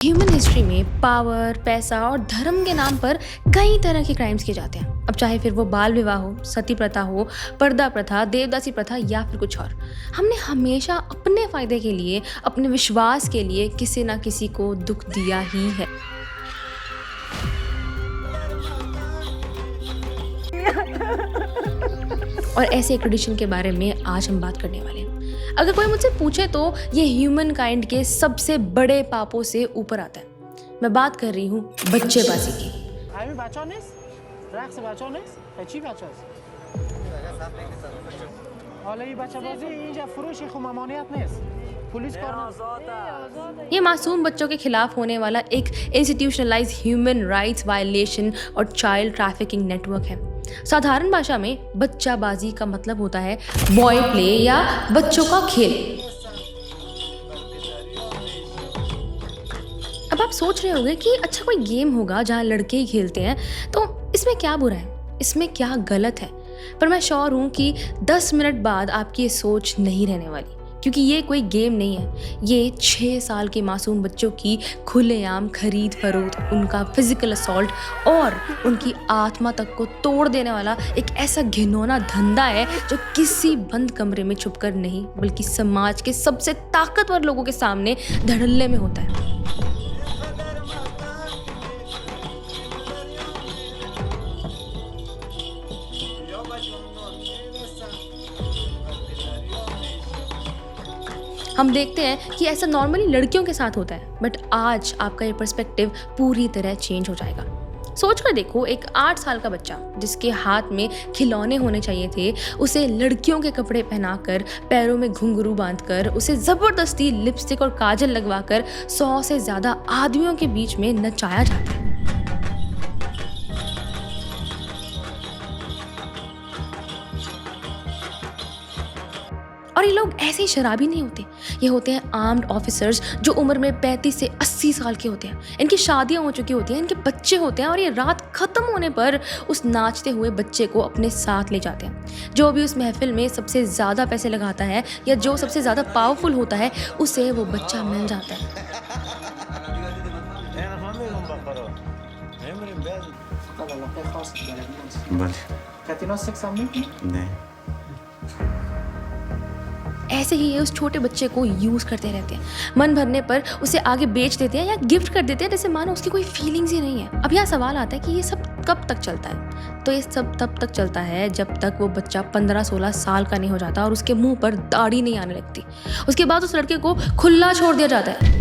Human history में power, पैसा और धर्म के नाम पर कई तरह के क्राइम्स किए जाते हैं। अब चाहे फिर वो बाल विवाह हो, सती प्रथा हो, पर्दा प्रथा, देवदासी प्रथा या फिर कुछ और। हमने हमेशा अपने फायदे के लिए, अपने विश्वास के लिए किसी ना किसी को दुख दिया ही है। और ऐसे एक ट्रेडिशन के बारे में आज हम बात करने वाले हैं। अगर कोई मुझसे पूछे तो ये ह्यूमन काइंड के सबसे बड़े पापों से ऊपर आता है। मैं बात कर रही हूँ बच्चेबाजी की। ये मासूम बच्चों के खिलाफ होने वाला एक इंस्टीट्यूशनलाइज्ड ह्यूमन राइट्स वायलेशन और चाइल्ड ट्रैफिकिंग नेटवर्क है। साधारण भाषा में बच्चाबाजी का मतलब होता है बॉय प्ले या बच्चों का खेल। अब आप सोच रहे होंगे कि अच्छा कोई गेम होगा जहाँ लड़के ही खेलते हैं, तो इसमें क्या बुरा है, इसमें क्या गलत है। पर मैं श्योर हूँ कि 10 मिनट बाद आपकी ये सोच नहीं रहने वाली, क्योंकि ये कोई गेम नहीं है। ये 6 साल के मासूम बच्चों की खुलेआम खरीद फरोख्त, उनका फिजिकल असॉल्ट और उनकी आत्मा तक को तोड़ देने वाला एक ऐसा घिनौना धंधा है जो किसी बंद कमरे में छुपकर नहीं, बल्कि समाज के सबसे ताकतवर लोगों के सामने धड़ल्ले में होता है। हम देखते हैं कि ऐसा नॉर्मली लड़कियों के साथ होता है, बट आज आपका ये पर्सपेक्टिव पूरी तरह चेंज हो जाएगा। सोच कर देखो, एक 8 साल का बच्चा जिसके हाथ में खिलौने होने चाहिए थे, उसे लड़कियों के कपड़े पहनाकर, पैरों में घुंघरू बांधकर, उसे ज़बरदस्ती लिपस्टिक और काजल लगवाकर 100 से ज़्यादा आदमियों के बीच में नचाया जाता है। और ये लोग ऐसे ही शराबी नहीं होते, ये होते हैं आर्म्ड ऑफिसर्स जो उम्र में 35 से 80 साल के होते हैं। इनकी शादियां हो चुकी होती हैं, इनके बच्चे होते हैं और ये रात खत्म होने पर उस नाचते हुए बच्चे को अपने साथ ले जाते हैं। जो भी उस महफिल में सबसे ज़्यादा पैसे लगाता है या जो सबसे ज़्यादा पावरफुल होता है, उसे वो बच्चा मिल जाता है। ऐसे ही ये उस छोटे बच्चे को यूज़ करते रहते हैं। मन भरने पर उसे आगे बेच देते हैं या गिफ्ट कर देते हैं, जैसे मानो उसकी कोई फीलिंग्स ही नहीं है। अब यहाँ सवाल आता है कि ये सब कब तक चलता है? तो ये सब तब तक चलता है जब तक वो बच्चा 15-16 साल का नहीं हो जाता और उसके मुंह पर दाढ़ी नहीं आने लगती। उसके बाद उस लड़के को खुला छोड़ दिया जाता है।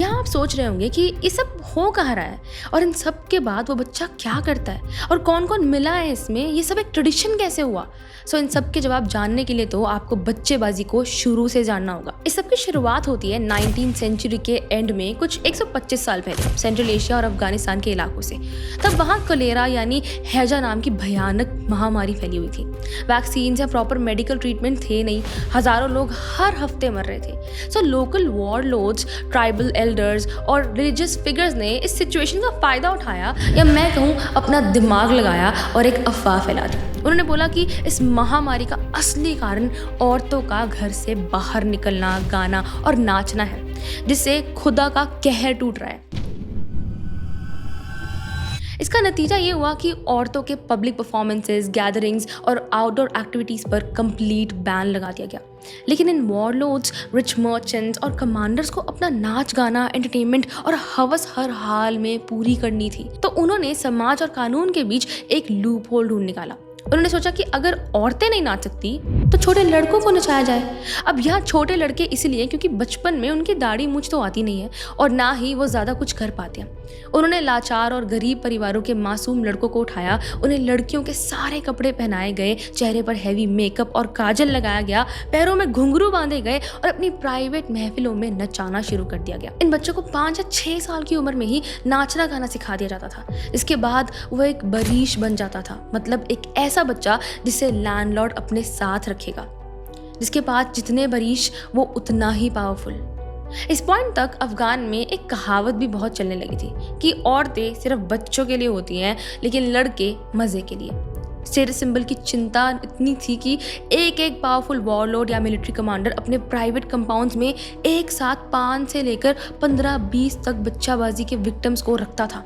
यहाँ आप सोच रहे होंगे कि ये सब हो कहाँ रहा है और इन सब के बाद वो बच्चा क्या करता है और कौन कौन मिला है इसमें, ये सब एक ट्रेडिशन कैसे हुआ। इन सब के जवाब जानने के लिए तो आपको बच्चेबाजी को शुरू से जानना होगा। इस सब की शुरुआत होती है 19th सेंचुरी के एंड में, कुछ 125 साल पहले, सेंट्रल एशिया और अफगानिस्तान के इलाकों से। तब वहाँ कलेरा यानी हैजा नाम की भयानक महामारी फैली हुई थी। वैक्सीन या प्रॉपर मेडिकल ट्रीटमेंट थे नहीं, हज़ारों लोग हर हफ्ते मर रहे थे। लोकल वॉरलॉर्ड्स, ट्राइबल एल्डर्स और रिलीजियस फिगर्स ने इस सिचुएशन का फ़ायदा उठाया, या मैं कहूँ अपना दिमाग लगाया और एक अफवाह फैला दी। उन्होंने बोला कि इस महामारी का असली कारण औरतों का घर से बाहर निकलना, गाना और नाचना है, जिससे खुदा का कहर टूट रहा है। इसका नतीजा ये हुआ कि औरतों के पब्लिक परफॉर्मेंसेस, गैदरिंग्स और आउटडोर एक्टिविटीज़ पर कंप्लीट बैन लगा दिया गया। लेकिन इन वॉरलॉर्ड्स, रिच मर्चेंट्स और कमांडर्स को अपना नाच, गाना, एंटरटेनमेंट और हवस हर हाल में पूरी करनी थी। तो उन्होंने समाज और कानून के बीच एक लूप होल ढूंढ निकाला। उन्होंने सोचा कि अगर औरतें नहीं नाच सकती तो छोटे लड़कों को नचाया जाए। अब यहाँ छोटे लड़के इसलिए क्योंकि बचपन में उनकी दाढ़ी मूंछ तो आती नहीं है और ना ही वो ज़्यादा कुछ कर पाते हैं। उन्होंने लाचार और गरीब परिवारों के मासूम लड़कों को उठाया, उन्हें लड़कियों के सारे कपड़े पहनाए गए, चेहरे पर हैवी मेकअप और काजल लगाया गया, पैरों में घुंघरू बांधे गए और अपनी प्राइवेट महफिलों में नचाना शुरू कर दिया गया। इन बच्चों को 5 या 6 साल की उम्र में ही नाचना गाना सिखा दिया जाता था। इसके बाद वो एक बरीश बन जाता था, मतलब एक ऐसा बच्चा जिसे लैंडलॉर्ड अपने साथ रखेगा, जिसके पास जितने बरीश वो उतना ही पावरफुल। इस पॉइंट तक अफगान में एक कहावत भी बहुत चलने लगी थी कि औरतें सिर्फ बच्चों के लिए होती हैं, लेकिन लड़के मज़े के लिए। स्टेटस सिंबल की चिंता इतनी थी कि एक एक पावरफुल वॉरलॉर्ड या मिलिट्री कमांडर अपने प्राइवेट कंपाउंड्स में एक साथ 5 से लेकर 15-20 तक बच्चाबाजी के विक्टिम्स को रखता था।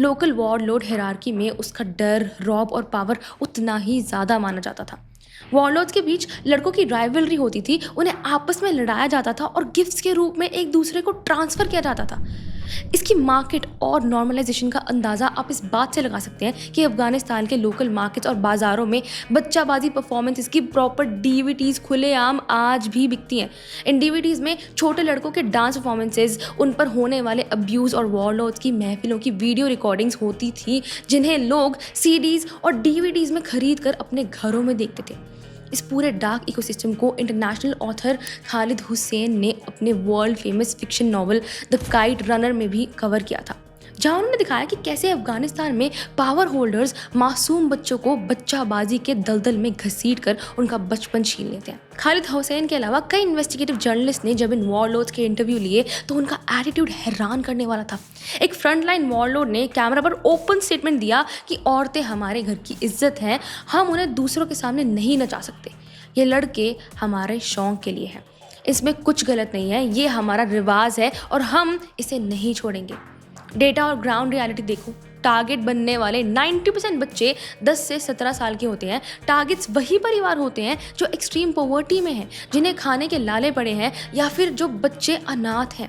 लोकल वॉरलॉर्ड हायरार्की में उसका डर, रौब और पावर उतना ही ज़्यादा माना जाता था। वॉरलॉर्ड्स के बीच लड़कों की राइवलरी होती थी, उन्हें आपस में लड़ाया जाता था और गिफ्ट्स के रूप में एक दूसरे को ट्रांसफ़र किया जाता था। इसकी मार्केट और नॉर्मलाइजेशन का अंदाज़ा आप इस बात से लगा सकते हैं कि अफ़गानिस्तान के लोकल मार्केट्स और बाज़ारों में बच्चाबाजी परफॉर्मेंस की प्रॉपर डीवीडीज़ खुलेआम आज भी बिकती हैं। इन डीवीडीज़ में छोटे लड़कों के डांस परफॉर्मेंसेज, उन पर होने वाले अब्यूज़ और वॉरलॉर्ड्स की महफिलों की वीडियो रिकॉर्डिंग्स होती थी, जिन्हें लोग सीडीज़ और डीवीडीज़ में ख़रीद कर अपने घरों में देखते थे। इस पूरे डार्क इकोसिस्टम को इंटरनेशनल ऑथर खालिद हुसैन ने अपने world famous fiction novel the kite runner में भी कवर किया था, जहां उन्होंने दिखाया कि कैसे अफगानिस्तान में पावर होल्डर्स मासूम बच्चों को बच्चाबाजी के दलदल में घसीट कर उनका बचपन छीन लेते हैं। खालिद हुसैन के अलावा कई इन्वेस्टिगेटिव जर्नलिस्ट ने जब इन वॉरलॉर्ड्स के इंटरव्यू लिए तो उनका एटीट्यूड हैरान करने वाला था। एक फ्रंटलाइन वॉरलॉर्ड ने कैमरा पर ओपन स्टेटमेंट दिया कि औरतें हमारे घर की इज्जत हैं, हम उन्हें दूसरों के सामने नहीं नचा सकते, ये लड़के हमारे शौक के लिए हैं, इसमें कुछ गलत नहीं है, ये हमारा रिवाज है और हम इसे नहीं छोड़ेंगे। डेटा और ग्राउंड रियलिटी देखो, टारगेट बनने वाले 90% बच्चे 10 से 17 साल के होते हैं। टारगेट्स वही परिवार होते हैं जो एक्सट्रीम पॉवर्टी में हैं, जिन्हें खाने के लाले पड़े हैं या फिर जो बच्चे अनाथ हैं।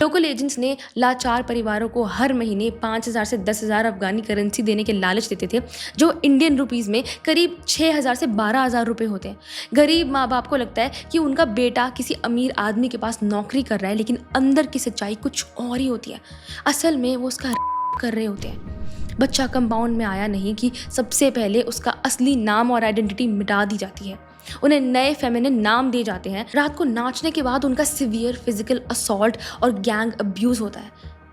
लोकल एजेंट्स ने लाचार परिवारों को हर महीने 5,000 से 10,000 अफगानी करेंसी देने के लालच देते थे, जो इंडियन रुपीज़ में करीब 6,000 से 12,000 रुपये होते हैं। गरीब माँ बाप को लगता है कि उनका बेटा किसी अमीर आदमी के पास नौकरी कर रहा है, लेकिन अंदर की सच्चाई कुछ और ही होती है। असल में वो उसका कर रहे होते हैं। बच्चा कंपाउंड में आया नहीं कि सबसे पहले उसका असली नाम और आइडेंटिटी मिटा दी जाती है, उन्हें नए फेमिनिन नाम दिए जाते हैं। रात को नाचने के बाद उनका सिवियर फिजिकल असॉल्ट और गैंग अब्यूज़ होता है।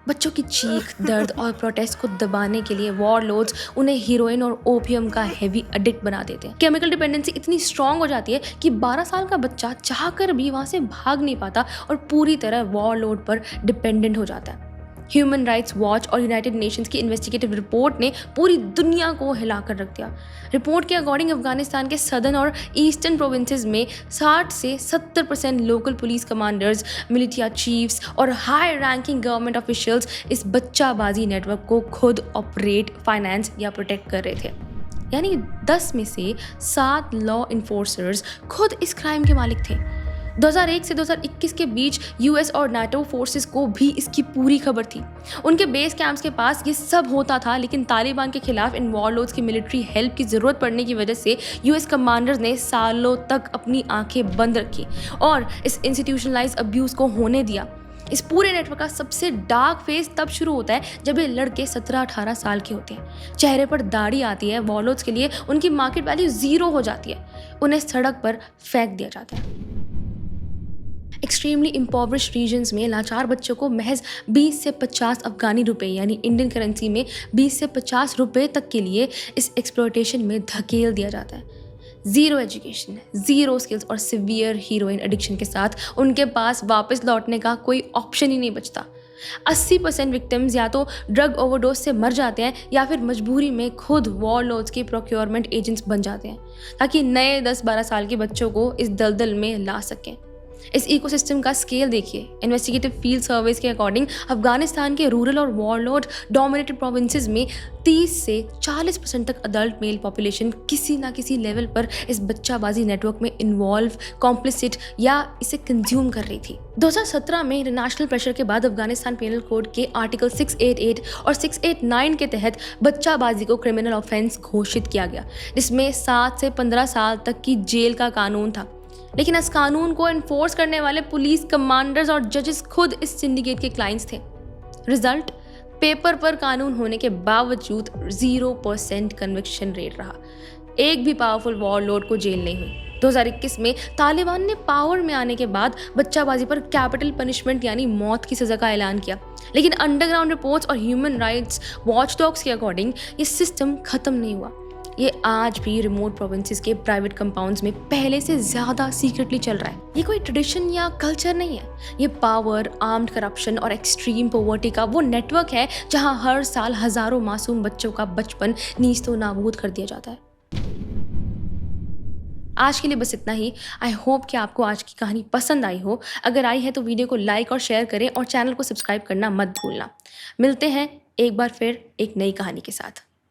बच्चों की चीख, दर्द और प्रोटेस्ट को दबाने के लिए वॉरलॉर्ड्स उन्हें हीरोइन और ओपियम का हेवी एडिक्ट बना देते हैं। केमिकल डिपेंडेंसी इतनी स्ट्रांग हो जाती है कि 12 साल का बच्चा चाहकर भी वहाँ से भाग नहीं पाता और पूरी तरह वॉरलॉर्ड पर डिपेंडेंट हो जाता है। ह्यूमन राइट्स वॉच और यूनाइटेड नेशंस की इन्वेस्टिगेटिव रिपोर्ट ने पूरी दुनिया को हिलाकर रख दिया। रिपोर्ट के अकॉर्डिंग अफगानिस्तान के सदर्न और ईस्टर्न प्रोविंसेस में 60 से 70% local police commanders, militia chiefs और हाई रैंकिंग गवर्नमेंट ऑफिशियल्स इस बच्चाबाजी नेटवर्क को खुद ऑपरेट, फाइनेंस या प्रोटेक्ट कर रहे थे। यानी 10 में से 7 लॉ इन्फोर्सर्स खुद इस क्राइम के मालिक थे। 2001 से 2021 के बीच यूएस और नाटो फोर्सेस को भी इसकी पूरी खबर थी। उनके बेस कैंप्स के पास ये सब होता था, लेकिन तालिबान के खिलाफ इन वॉरलॉर्ड्स की मिलिट्री हेल्प की ज़रूरत पड़ने की वजह से यूएस कमांडर्स ने सालों तक अपनी आंखें बंद रखी और इस इंस्टीट्यूशनलाइज अब्यूज़ को होने दिया। इस पूरे नेटवर्क का सबसे डार्क फेज तब शुरू होता है जब ये लड़के 17-18 साल के होते हैं। चेहरे पर दाढ़ी आती है, वॉरलॉर्ड्स के लिए उनकी मार्केट वैल्यू 0 हो जाती है, उन्हें सड़क पर फेंक दिया जाता है। एक्सट्रीमली इम्पॉवरिश रीजन्स में लाचार बच्चों को महज 20 से 50 अफगानी रुपए यानी इंडियन करेंसी में 20 से 50 रुपए तक के लिए इस एक्सप्लॉयटेशन में धकेल दिया जाता है। ज़ीरो एजुकेशन, ज़ीरो स्किल्स और सिवियर हीरोइन एडिक्शन के साथ उनके पास वापस लौटने का कोई ऑप्शन ही नहीं बचता। 80% विक्टिम्स या तो ड्रग ओवरडोज से मर जाते हैं या फिर मजबूरी में खुद वॉरलॉर्ड्स के प्रोक्योरमेंट एजेंट्स बन जाते हैं, ताकि नए 10-12 साल के बच्चों को इस दलदल में ला सकें। इस इकोसिस्टम का स्केल देखिए। इन्वेस्टिगेटिव फील्ड सर्वेस के अकॉर्डिंग अफगानिस्तान के रूरल और वॉरलॉर्ड डोमिनेटेड प्रोविंसेस में 30 से 40% तक अडल्ट मेल पॉपुलेशन किसी ना किसी लेवल पर इस बच्चाबाजी नेटवर्क में इन्वॉल्व, कॉम्प्लिसिट या इसे कंज्यूम कर रही थी। 2017 में इंटरनेशनल प्रेशर के बाद अफगानिस्तान पेनल कोड के आर्टिकल 688 और 689 के तहत बच्चाबाजी को क्रिमिनल ऑफेंस घोषित किया गया, जिसमें 7 से 15 साल तक की जेल का कानून था। लेकिन इस कानून को इन्फोर्स करने वाले पुलिस कमांडर्स और जजेस खुद इस सिंडिकेट के क्लाइंट्स थे। रिजल्ट, पेपर पर कानून होने के बावजूद 0% कन्विक्शन रेट रहा। एक भी पावरफुल वॉरलॉर्ड को जेल नहीं हुई। 2021 में तालिबान ने पावर में आने के बाद बच्चाबाजी पर कैपिटल पनिशमेंट यानी मौत की सज़ा का ऐलान किया, लेकिन अंडरग्राउंड रिपोर्ट्स और ह्यूमन राइट्स वॉचडॉग्स के अकॉर्डिंग ये सिस्टम ख़त्म नहीं हुआ। ये आज भी रिमोट प्रोविंसेस के प्राइवेट कंपाउंड्स में पहले से ज़्यादा सीक्रेटली चल रहा है। ये कोई ट्रेडिशन या कल्चर नहीं है, ये पावर, आर्म्ड करप्शन और एक्सट्रीम पॉवर्टी का वो नेटवर्क है जहाँ हर साल हज़ारों मासूम बच्चों का बचपन नीस्तो नाबूद कर दिया जाता है। आज के लिए बस इतना ही। आई होप कि आपको आज की कहानी पसंद आई हो। अगर आई है तो वीडियो को लाइक और शेयर करें और चैनल को सब्सक्राइब करना मत भूलना। मिलते हैं एक बार फिर एक नई कहानी के साथ।